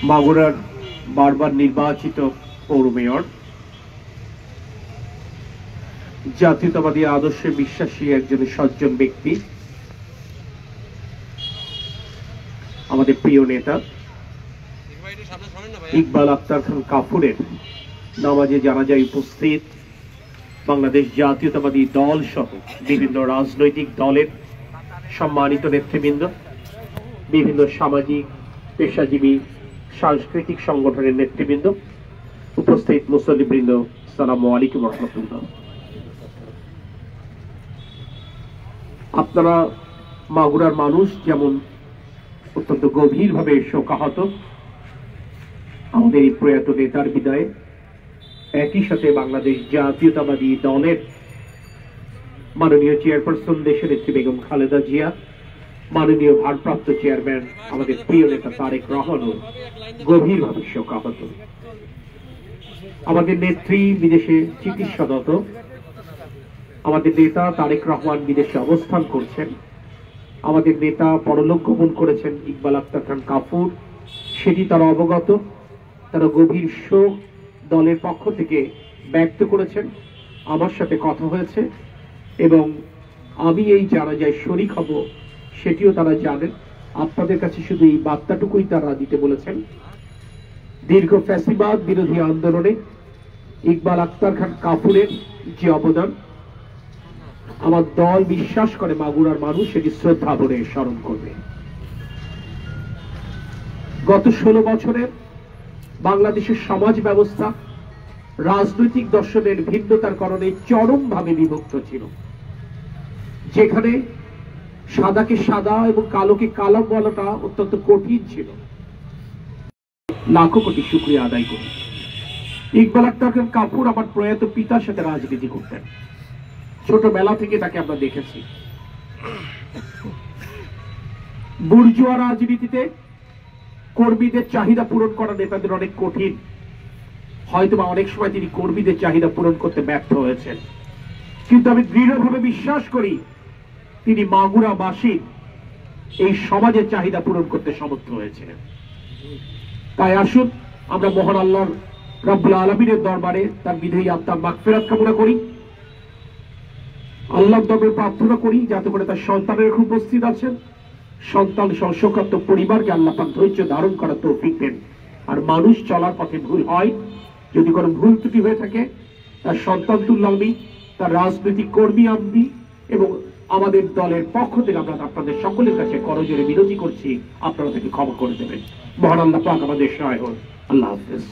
মাগুরার বারবার নির্বাচিত পৌর মেয়র, জাতীয়তাবাদী আদর্শে বিশ্বাসী একজন সজ্জন ব্যক্তি, আমাদের প্রিয় নেতা ইকবাল আক্তার খান কাফুরের নামাজে জানাজায় উপস্থিত বাংলাদেশ জাতীয়তাবাদী দল সহ বিভিন্ন রাজনৈতিক দলের সম্মানিত নেতৃবৃন্দ, বিভিন্ন সামাজিক, পেশাজীবী, সাংস্কৃতিক সংগঠনের নেতৃবৃন্দ, উপস্থিত মুসল্লিবৃন্দ, আসসালামু আলাইকুম ওয়া রাহমাতুল্লাহ। আপনারা মাগুরার মানুষ যেমন অত্যন্ত গভীরভাবে শোকাহত আমাদের এই প্রয়াত নেতার বিদায়ে, একই সাথে বাংলাদেশ জাতীয়তাবাদী দলের মাননীয় চেয়ারপারসন দেশনেত্রী বেগম খালেদা জিয়া, মাননীয় ভারপ্রাপ্ত চেয়ারম্যান আমাদের প্রিয় নেতা তারেক রহমানও গভীরভাবে শোকাহত। আমাদের নেত্রী বিদেশে চিকিৎসারত, আমাদের নেতা তারেক রহমান বিদেশে অবস্থান করছেন, আমাদের নেতা পরলোক গমন করেছেন ইকবাল আক্তার খান কাফুর, সেটি তারা অবগত। তারা গভীর শোক দলের পক্ষ থেকে ব্যক্ত করেছেন, আমার সাথে কথা হয়েছে এবং আমি এই জানাজায় শরীক হব সেটিও তারা জানেন। আপনাদের কাছে শুধু এই বার্তাটুকুই তারা দিতে বলেছেন। দীর্ঘ ফ্যাসিবাদ বিরোধী আন্দোলনে ইকবাল আক্তার খান কাফুরের যে অবদান, আমার দল বিশ্বাস করে মাগুরার মানুষ সেটি শ্রদ্ধা ভরে স্মরণ করবে। গত 16 বছরের বাংলাদেশের সমাজ ব্যবস্থা রাজনৈতিক দর্শনের ভিন্নতার কারণে চরমভাবে বিভক্ত ছিল, যেখানে সাদাকে সাদা এবং কালোকে কালো বলাটা অত্যন্ত কঠিন ছিল। লাখো কোটি শুকরিয়া আদায় করি। ইকবাল আক্তার খান কাফুর আমার প্রয়াত পিতার সাথে রাজনীতি করতেন, ছোটবেলা থেকে তাকে আমরা দেখেছি। বুর্জোয়া রাজনীতিতে কর্মীদের চাহিদা পূরণ করা নেতাদের অনেক কঠিন, হয়তোবা অনেক সময় তিনি কর্মীদের চাহিদা পূরণ করতে ব্যর্থ হয়েছেন, কিন্তু আমি দৃঢ়ভাবে বিশ্বাস করি তিনি মাগুরাবাসীর এই সমাজের চাহিদা পূরণ করতে সমর্থ হয়েছিলেন। তাই আসুন আমরা মহান আল্লাহর রব্বুল আলামিনের দরবারে তার বিধেয়ী আত্মার মাগফিরাত কামনা করি, আল্লাহর দরবারে প্রার্থনা করি যাতে করে তার সন্তানের খুব উপস্থিত আছেন, সন্তান শোকান্ত পরিবারকে আল্লাহ পাক ধৈর্য ধারণ করার তৌফিক দেন। আর মানুষ চলার পথে ভুল হয়, যদি কোনো ভুল ত্রুটি হয়ে থাকে তার সন্তান তুল্লামি, তার রাজনৈতিক কর্মী আমি এবং আমাদের দলের পক্ষ থেকে আমরা আপনাদের সকলের কাছে করজোরে বিনতি করছি, আপনারা তাকে ক্ষমা করে দেবেন। মহান আল্লাহ পাক আমাদের সহায় হন। আল্লাহ হাফেজ।